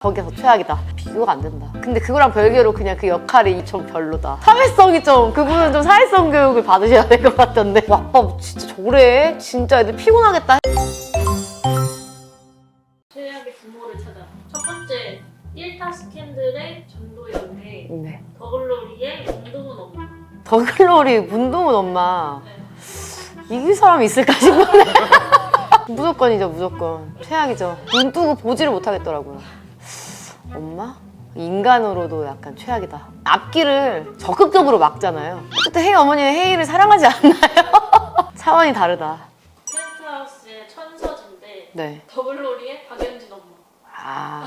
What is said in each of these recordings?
거기서 최악이다. 비교가 안 된다. 근데 그거랑 별개로 그냥 그 역할이 좀 별로다. 사회성이 좀, 그분은 좀 사회성 교육을 받으셔야 될 것 같던데. 와, 아빠 진짜 저래? 진짜 애들 피곤하겠다. 최악의 부모를 찾아. 첫 번째, 1타 스캔들의 전도 연애. 네. 더글로리의 문동은 엄마. 더글로리 문동은 엄마. 이길 사람이 있을까 싶네. 무조건이죠, 무조건. 최악이죠. 눈 뜨고 보지를 못하겠더라고요. 엄마? 인간으로도 약간 최악이다. 앞길을 적극적으로 막잖아요. 어쨌든 혜희 어머니는 혜희를 사랑하지 않나요? 차원이 다르다. 펜트하우스의 천서진데 네. 더글로리의 박연진 엄마.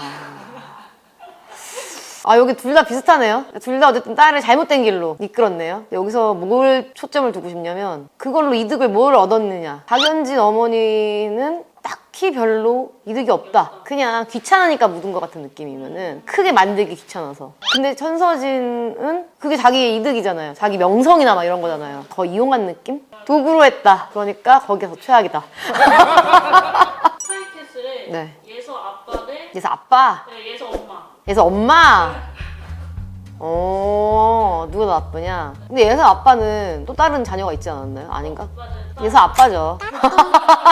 여기 둘 다 비슷하네요. 둘 다 어쨌든 딸을 잘못된 길로 이끌었네요. 여기서 뭘 초점을 두고 싶냐면 그걸로 이득을 뭘 얻었느냐. 박연진 어머니는 딱히 별로 이득이 없다. 그냥 귀찮으니까 묻은 것 같은 느낌이면은 크게 만들기 귀찮아서. 근데 천서진은 그게 자기의 이득이잖아요. 자기 명성이나 막 이런 거잖아요. 더 이용한 느낌? 도구로 했다. 그러니까 거기서 최악이다. 스카이캐슬의 네. 예서 아빠 대 그래서 아빠, 예서 엄마. 그래서 엄마. 누가 더 나쁘냐? 근데 예서 아빠는 또 다른 자녀가 있지 않았나요? 아닌가? 예서 아빠죠.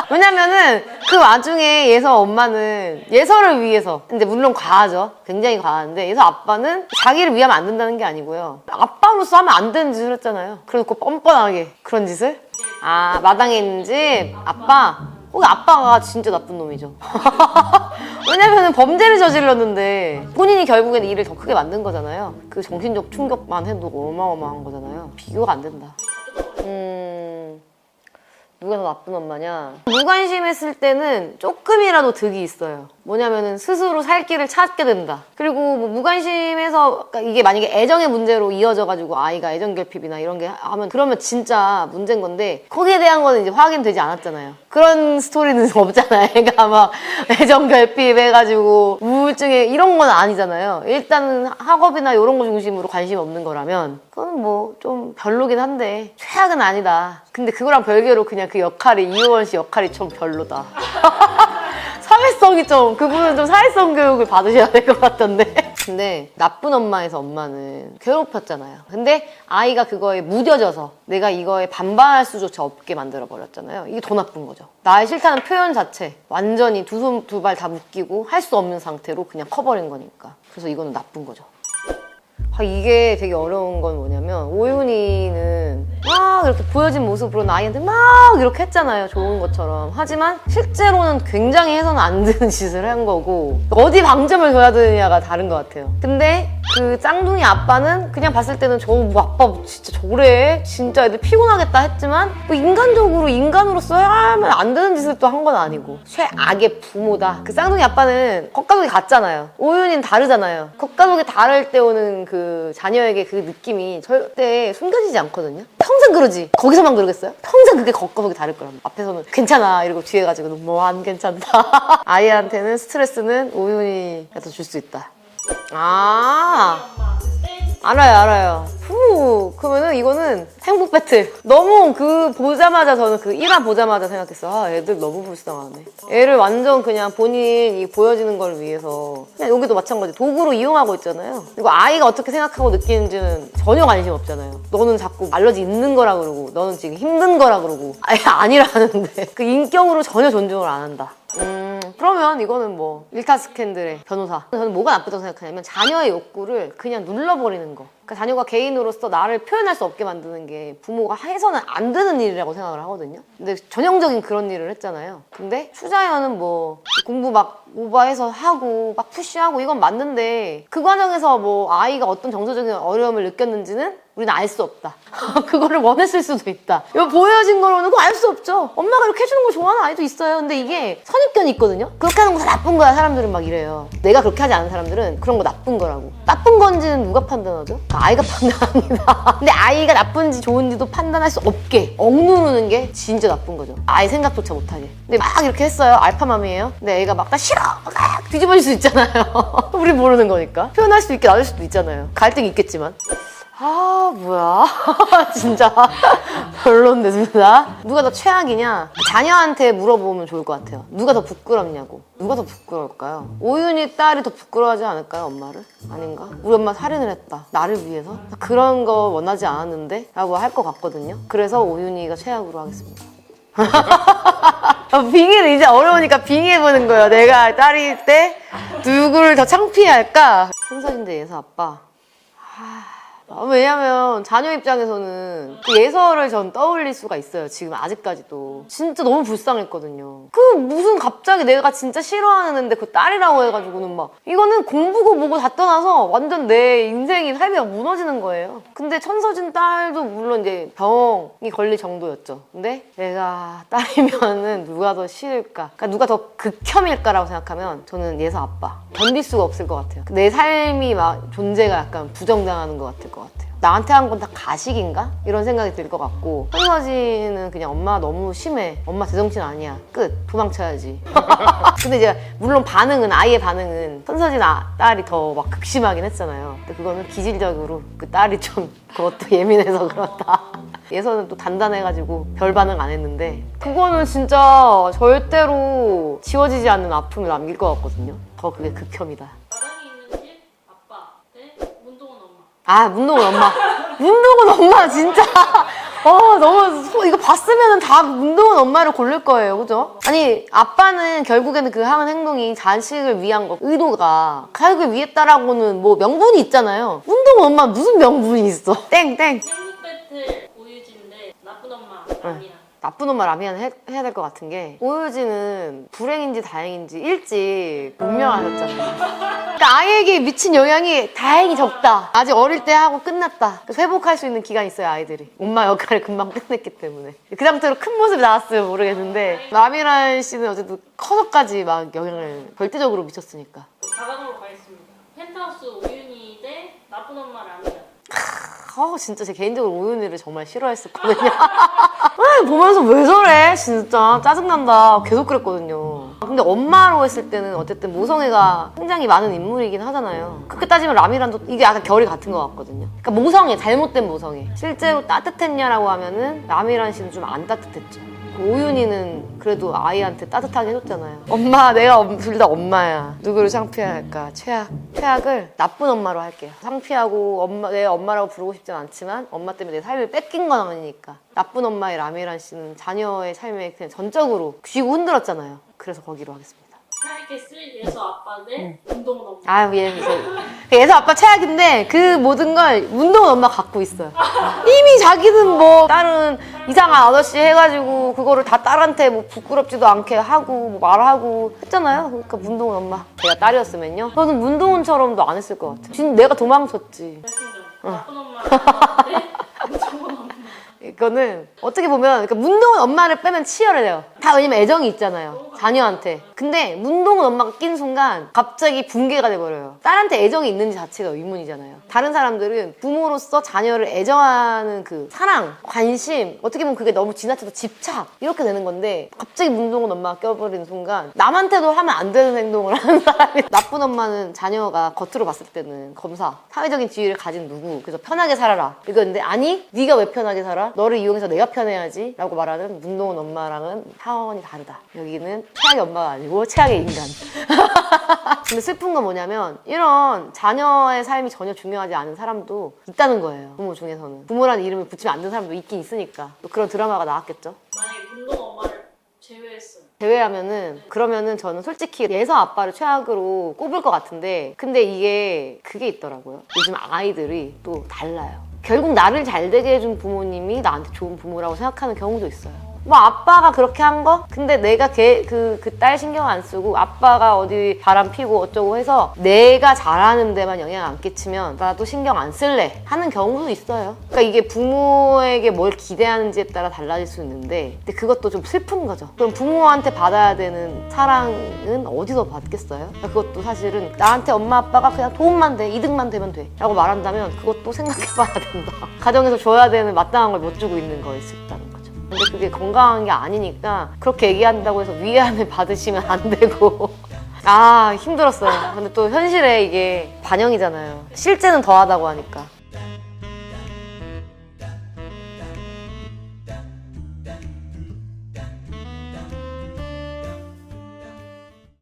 왜냐면은 그 와중에 예서 엄마는 예서를 위해서, 근데 물론 과하죠. 굉장히 과한데 예서 아빠는 자기를 위하면 안 된다는 게 아니고요. 아빠로서 하면 안 되는 짓을 했잖아요. 그래놓고 뻔뻔하게 그런 짓을? 마당에 있는 집 아빠. 거기 아빠가 진짜 나쁜 놈이죠. 왜냐면은 범죄를 저질렀는데 본인이 결국에는 일을 더 크게 만든 거잖아요. 그 정신적 충격만 해도 어마어마한 거잖아요. 비교가 안 된다. 누가 더 나쁜 엄마냐? 무관심했을 때는 조금이라도 득이 있어요. 뭐냐면은 스스로 살 길을 찾게 된다. 그리고 뭐 무관심해서, 그러니까 이게 만약에 애정의 문제로 이어져가지고 아이가 애정 결핍이나 이런 게 하면 그러면 진짜 문제인 건데 거기에 대한 거는 이제 확인되지 않았잖아요. 그런 스토리는 없잖아요. 그러니까 막 애정 결핍 해가지고 우울증에 이런 건 아니잖아요. 일단은 학업이나 이런 거 중심으로 관심이 없는 거라면 그건 뭐 좀 별로긴 한데 최악은 아니다. 근데 그거랑 별개로 그냥 그 역할이, 이효원 씨 역할이 좀 별로다. 사회성이 좀, 그분은 좀 사회성 교육을 받으셔야 될 것 같던데. 근데 나쁜 엄마에서 엄마는 괴롭혔잖아요. 근데 아이가 그거에 무뎌져서 내가 이거에 반발할 수조차 없게 만들어버렸잖아요. 이게 더 나쁜 거죠. 나의 싫다는 표현 자체 완전히 두 손 두 발 다 묶이고 할 수 없는 상태로 그냥 커버린 거니까. 그래서 이거는 나쁜 거죠. 이게 되게 어려운 건 뭐냐면 오윤희는 막 이렇게 보여진 모습으로 아이한테 막 이렇게 했잖아요. 좋은 것처럼. 하지만 실제로는 굉장히 해서는 안 되는 짓을 한 거고 어디 방점을 둬야 되느냐가 다른 것 같아요. 근데 그 쌍둥이 아빠는 그냥 봤을 때는 뭐 아빠 진짜 저래? 진짜 애들 피곤하겠다 했지만 뭐 인간적으로 인간으로서 하면 안 되는 짓을 또 한 건 아니고 최악의 부모다. 그 쌍둥이 아빠는 겉가족이 같잖아요. 오윤희는 다르잖아요. 겉가족이 다를 때 오는 그 자녀에게 그 느낌이 절대 숨겨지지 않거든요. 평생 그러지. 거기서만 그러겠어요? 평생 그게 겉가족이 다를 거란 말이야. 앞에서는 괜찮아 이러고 뒤에 가지고 뭐 안 괜찮다. 아이한테는 스트레스는 오윤희가 더 줄 수 있다. 알아요. 그러면은 이거는 행복 배틀. 너무 보자마자 저는 그 1화 보자마자 생각했어. 애들 너무 불쌍하네. 애를 완전 그냥 본인이 보여지는 걸 위해서 그냥 여기도 마찬가지 도구로 이용하고 있잖아요. 그리고 아이가 어떻게 생각하고 느끼는지는 전혀 관심 없잖아요. 너는 자꾸 알러지 있는 거라 그러고 너는 지금 힘든 거라 그러고 아니라는데 그 인격으로 전혀 존중을 안 한다. 그러면 이거는 뭐 일타 스캔들의 변호사. 저는 뭐가 나쁘다고 생각하냐면 자녀의 욕구를 그냥 눌러버리는 거. 그러니까 자녀가 개인으로서 나를 표현할 수 없게 만드는 게 부모가 해서는 안 되는 일이라고 생각을 하거든요. 근데 전형적인 그런 일을 했잖아요. 근데 추자연은 뭐 공부 막 오버해서 하고 막 푸시하고 이건 맞는데 그 과정에서 뭐 아이가 어떤 정서적인 어려움을 느꼈는지는 우리는 알 수 없다. 그거를 원했을 수도 있다. 이거 보여진 거로는 그거 알 수 없죠. 엄마가 이렇게 해주는 걸 좋아하는 아이도 있어요. 근데 이게 선입견이 있거든요. 그렇게 하는 거 다 나쁜 거야. 사람들은 막 이래요. 내가 그렇게 하지 않은 사람들은 그런 거 나쁜 거라고. 나쁜 건지는 누가 판단하죠? 아이가 판단합니다. 근데 아이가 나쁜지 좋은지도 판단할 수 없게 억누르는 게 진짜 나쁜 거죠. 아이 생각조차 못하게. 근데 막 이렇게 했어요. 알파맘이에요. 근데 애가 막 나 싫어! 막 뒤집어질 수 있잖아요. 우리 모르는 거니까. 표현할 수 있게 놔둘 수도 있잖아요. 갈등이 있겠지만. 아 뭐야 진짜 별론데 둘 다. 누가 더 최악이냐? 자녀한테 물어보면 좋을 것 같아요. 누가 더 부끄럽냐고. 누가 더 부끄러울까요? 오윤희 딸이 더 부끄러워하지 않을까요, 엄마를? 아닌가? 우리 엄마 살인을 했다, 나를 위해서? 그런 거 원하지 않았는데? 라고 할 것 같거든요. 그래서 오윤희가 최악으로 하겠습니다. 빙의는 이제 어려우니까 빙의해보는 거예요. 내가 딸일 때 누구를 더 창피할까? 천서진 대 예서 아빠. 왜냐면 자녀 입장에서는 그 예서를 전 떠올릴 수가 있어요. 지금 아직까지도 진짜 너무 불쌍했거든요. 그 무슨 갑자기 내가 진짜 싫어하는 애인데 그 딸이라고 해가지고는 막 이거는 공부고 뭐고 다 떠나서 완전 내 인생이 삶이 무너지는 거예요. 근데 천서진 딸도 물론 이제 병이 걸릴 정도였죠. 근데 내가 딸이면은 누가 더 싫을까? 그러니까 누가 더 극혐일까라고 생각하면 저는 예서 아빠. 견딜 수가 없을 것 같아요. 내 삶이 막 존재가 약간 부정당하는 것 같을 것 같아요. 나한테 한 건 다 가식인가? 이런 생각이 들 것 같고, 천서진은 그냥 엄마 너무 심해, 엄마 제정신 아니야, 끝, 도망쳐야지. 근데 이제 물론 반응은, 아이의 반응은 천서진 딸이 더 막 극심하긴 했잖아요. 근데 그거는 기질적으로 그 딸이 좀 그것도 예민해서 그렇다. 예서는 또 단단해가지고 별 반응 안 했는데, 그거는 진짜 절대로 지워지지 않는 아픔을 남길 것 같거든요. 더 그게 극혐이다. 마당에 있는 집 아빠 대 문동은 엄마. 아, 문동은 엄마. 문동은 엄마 진짜. 너무 이거 봤으면 다 문동은 엄마를 고를 거예요, 그죠? 아니, 아빠는 결국에는 그 하는 행동이 자식을 위한 거, 의도가 가족을 위했다라고는 뭐 명분이 있잖아요. 문동은 엄마 무슨 명분이 있어? 땡. 행복 배틀 오유진 대 나쁜 엄마 라미야. 나쁜 엄마 라미안 해야 될 것 같은 게, 오유진은 불행인지 다행인지 일찍 운명하셨잖아요. 그러니까 아이에게 미친 영향이 다행히 적다. 아직 어릴 때 하고 끝났다. 그래서 회복할 수 있는 기간이 있어요, 아이들이. 엄마 역할을 금방 끝냈기 때문에. 그 상태로 큰 모습이 나왔으면 모르겠는데, 라미란 씨는 어쨌든 커서까지 막 영향을 절대적으로 미쳤으니까. 4강으로 가겠습니다. 펜트하우스 오윤희 대 나쁜 엄마 라미야. 진짜 제 개인적으로 오윤희를 정말 싫어했었거든요. 보면서 왜 저래? 진짜 짜증난다. 계속 그랬거든요. 근데 엄마로 했을 때는 어쨌든 모성애가 굉장히 많은 인물이긴 하잖아요. 그렇게 따지면 라미란도 이게 약간 결이 같은 것 같거든요. 그러니까 모성애, 잘못된 모성애. 실제로 따뜻했냐라고 하면은 라미란 씨는 좀 안 따뜻했죠. 오윤희는 그래도 아이한테 따뜻하게 해줬잖아요. 엄마, 내가 둘 다 엄마야. 누구를 창피할까? 최악을 나쁜 엄마로 할게요. 창피하고 내 엄마라고 부르고 싶진 않지만 엄마 때문에 내 삶을 뺏긴 건 아니니까. 나쁜 엄마의 라미란 씨는 자녀의 삶에 그냥 전적으로 쥐고 흔들었잖아요. 그래서 거기로 하겠습니다. 차이캐슬 예서 아빠 대 문동은 엄마. 예서 아빠 최악인데 그 모든 걸 문동은 엄마가 갖고 있어요. 이미 자기는 뭐 다른 이상한 아저씨 해가지고 그거를 다 딸한테 뭐 부끄럽지도 않게 하고 뭐 말하고 했잖아요. 그러니까 문동은 엄마. 제가 딸이었으면요, 저는 문동은처럼도 안 했을 것 같아요. 진짜 내가 도망쳤지. 결승전. 나쁜 엄마 라미야 대 문동은 엄마. 이거는 어떻게 보면, 그러니까 문동은 엄마를 빼면 치열해요. 다 왜냐면 애정이 있잖아요, 자녀한테. 근데 문동은 엄마가 낀 순간 갑자기 붕괴가 돼버려요. 딸한테 애정이 있는지 자체가 의문이잖아요. 다른 사람들은 부모로서 자녀를 애정하는 그 사랑, 관심, 어떻게 보면 그게 너무 지나쳐서 집착 이렇게 되는 건데, 갑자기 문동은 엄마가 껴버리는 순간 남한테도 하면 안 되는 행동을 하는 사람이. 나쁜 엄마는 자녀가 겉으로 봤을 때는 검사, 사회적인 지위를 가진 누구, 그래서 편하게 살아라 이거였는데, 아니 네가 왜 편하게 살아? 너를 이용해서 내가 편해야지 라고 말하는 문동은 엄마랑은 차원이 다르다. 여기는 최악의 엄마가 아니고 최악의 인간. 근데 슬픈 건 뭐냐면, 이런 자녀의 삶이 전혀 중요하지 않은 사람도 있다는 거예요. 부모 중에서는. 부모라는 이름을 붙이면 안 되는 사람도 있긴 있으니까. 또 그런 드라마가 나왔겠죠. 만약에 문동은 엄마를 제외했어요. 제외하면은, 그러면은 저는 솔직히 예서 아빠를 최악으로 꼽을 것 같은데, 근데 그게 있더라고요. 요즘 아이들이 또 달라요. 결국 나를 잘 되게 해준 부모님이 나한테 좋은 부모라고 생각하는 경우도 있어요. 뭐 아빠가 그렇게 한 거? 근데 내가 그 딸 신경 안 쓰고 아빠가 어디 바람 피고 어쩌고 해서 내가 잘하는 데만 영향 안 끼치면 나도 신경 안 쓸래 하는 경우도 있어요. 그러니까 이게 부모에게 뭘 기대하는지에 따라 달라질 수 있는데, 근데 그것도 좀 슬픈 거죠. 그럼 부모한테 받아야 되는 사랑은 어디서 받겠어요? 그러니까 그것도 사실은 나한테 엄마 아빠가 그냥 도움만 돼, 이득만 되면 돼 라고 말한다면 그것도 생각해봐야 된다. 가정에서 줘야 되는 마땅한 걸 못 주고 있는 거일 수 있다는 거죠. 근데 그게 건강한 게 아니니까 그렇게 얘기한다고 해서 위안을 받으시면 안 되고. 힘들었어요. 근데 또 현실에 이게 반영이잖아요. 실제는 더하다고 하니까.